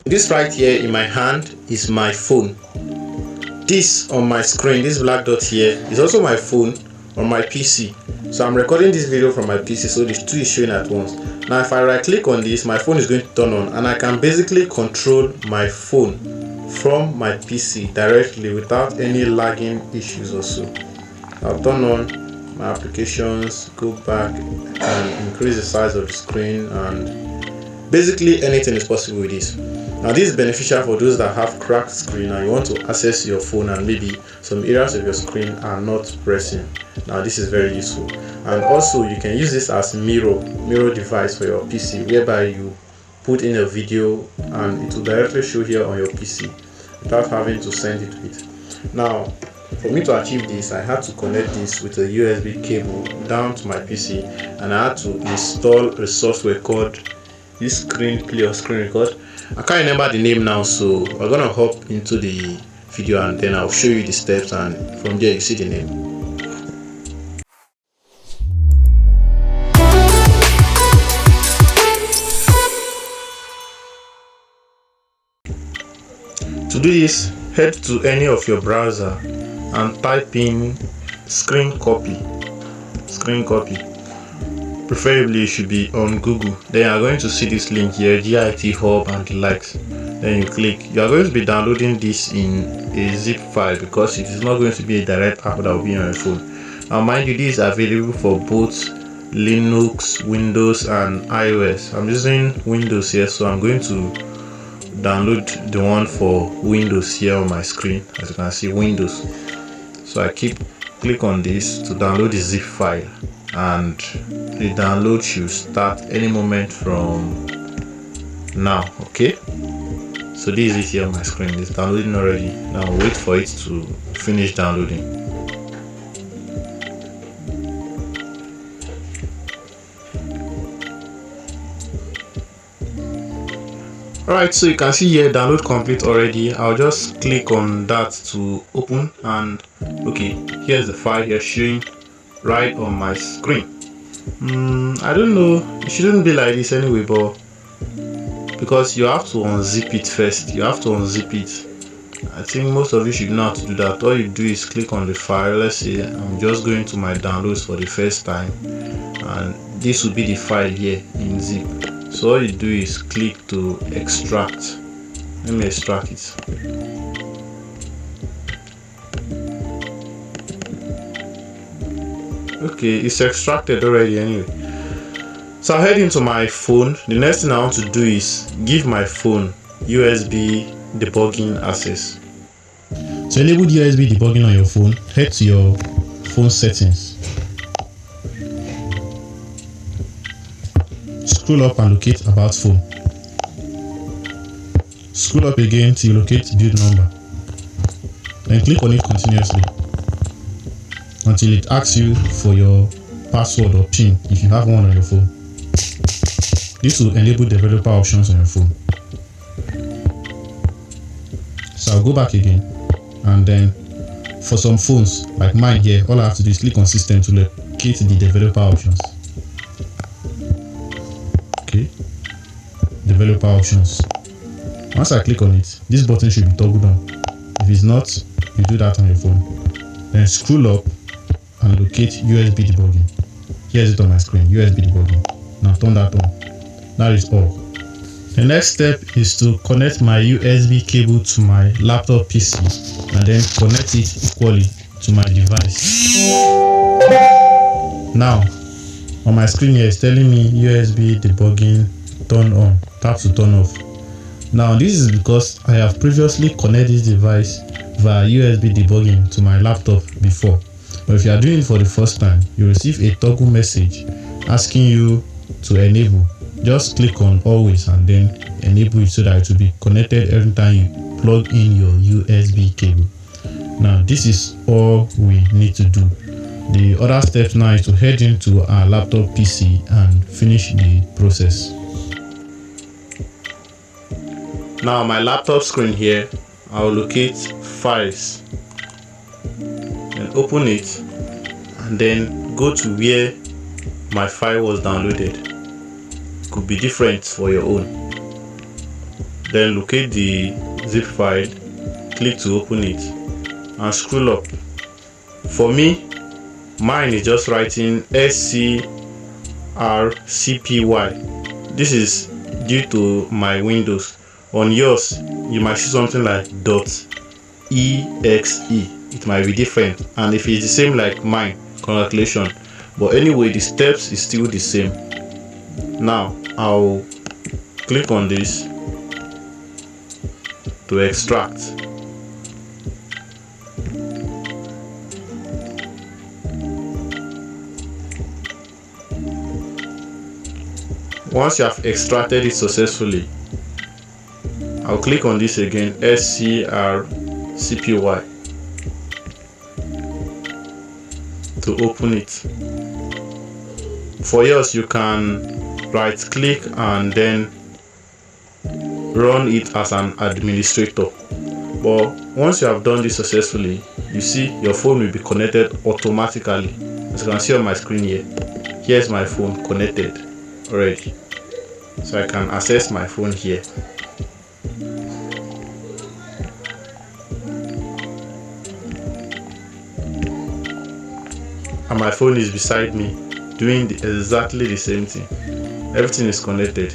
This right here in my hand is my phone. This on my screen, this black dot here, is also my phone on my PC. So I'm recording this video from my PC, so the two is showing at once. Now if I right click on this, my phone is going to turn on, and I can basically control my phone from my PC directly without any lagging issues or so. I'll turn on my applications, go back and increase the size of the screen, and basically anything is possible with this. Now this is beneficial for those that have cracked screen and you want to access your phone and maybe some areas of your screen are not pressing. Now this is very useful, and also you can use this as mirror device for your PC, whereby you put in a video and it will directly show here on your PC without having to send it to it. Now for me to achieve this, I had to connect this with a USB cable down to my PC, and I had to install a software called this Screen Play or Screen Record. I can't remember the name now, so we're gonna hop into the video and then I'll show you the steps, and from there you see the name. To do this, head to any of your browser and type in screen copy. Preferably it should be on Google. Then you are going to see this link here, GIT Hub and the likes. Then you click. You are going to be downloading this in a zip file because it is not going to be a direct app that will be on your phone. Now mind you, this is available for both Linux, Windows and iOS. I'm using Windows here, so I'm going to download the one for Windows here on my screen. As you can see, Windows. So I click on this to download the zip file, and the download should start any moment from now. Okay, so this is it here on my screen. It's downloading already. Now wait for it to finish downloading. Alright, so you can see here download complete already. I'll just click on that to open, and okay, here's the file here showing right on my screen. I don't know, it shouldn't be like this anyway, but because you have to unzip it first, I think most of you should know how to do that. All you do is click on the file. Let's say I'm just going to my downloads for the first time, and this will be the file here in zip. So all you do is click to extract. Let me extract it. Okay, it's extracted already anyway. So I'll head into my phone. The next thing I want to do is give my phone USB debugging access. To enable USB debugging on your phone, head to your phone settings. Scroll up and locate about phone. Scroll up again till you locate build number. Then click on it continuously until it asks you for your password or PIN if you have one on your phone. This will enable developer options on your phone. So I'll go back again, and then for some phones like mine here, all I have to do is click on system to locate the developer options. Okay, developer options. Once I click on it, this button should be toggled on. If it's not, you do that on your phone. Then scroll up and locate USB debugging. Here's it on my screen, USB debugging. Now turn that on. That is all. The next step is to connect my USB cable to my laptop PC and then connect it equally to my device. Now on my screen here, it's telling me USB debugging turn on. Tap to turn off. Now this is because I have previously connected this device via USB debugging to my laptop before. But if you are doing it for the first time, you receive a toggle message asking you to enable. Just click on always and then enable it so that it will be connected every time you plug in your USB cable. Now this is all we need to do. The other steps now is to head into our laptop PC and finish the process. Now my laptop screen here, I'll locate files and open it, and then go to where my file was downloaded. Could be different for your own. then locate the zip file, click to open it, and scroll up. For me, mine is just writing SCRCPY. This is due to my Windows. On yours, you might see something like .exe. It might be different, and if it's the same like mine, congratulations. But anyway, the steps is still the same. Now I'll click on this to extract. Once you have extracted it successfully, I'll click on this again, SCRCPY, to open it. For yours, you can right click and then run it as an administrator. But once you have done this successfully, you see your phone will be connected automatically. As you can see on my screen here, here's my phone connected already. So I can access my phone here. And my phone is beside me doing exactly the same thing. Everything is connected.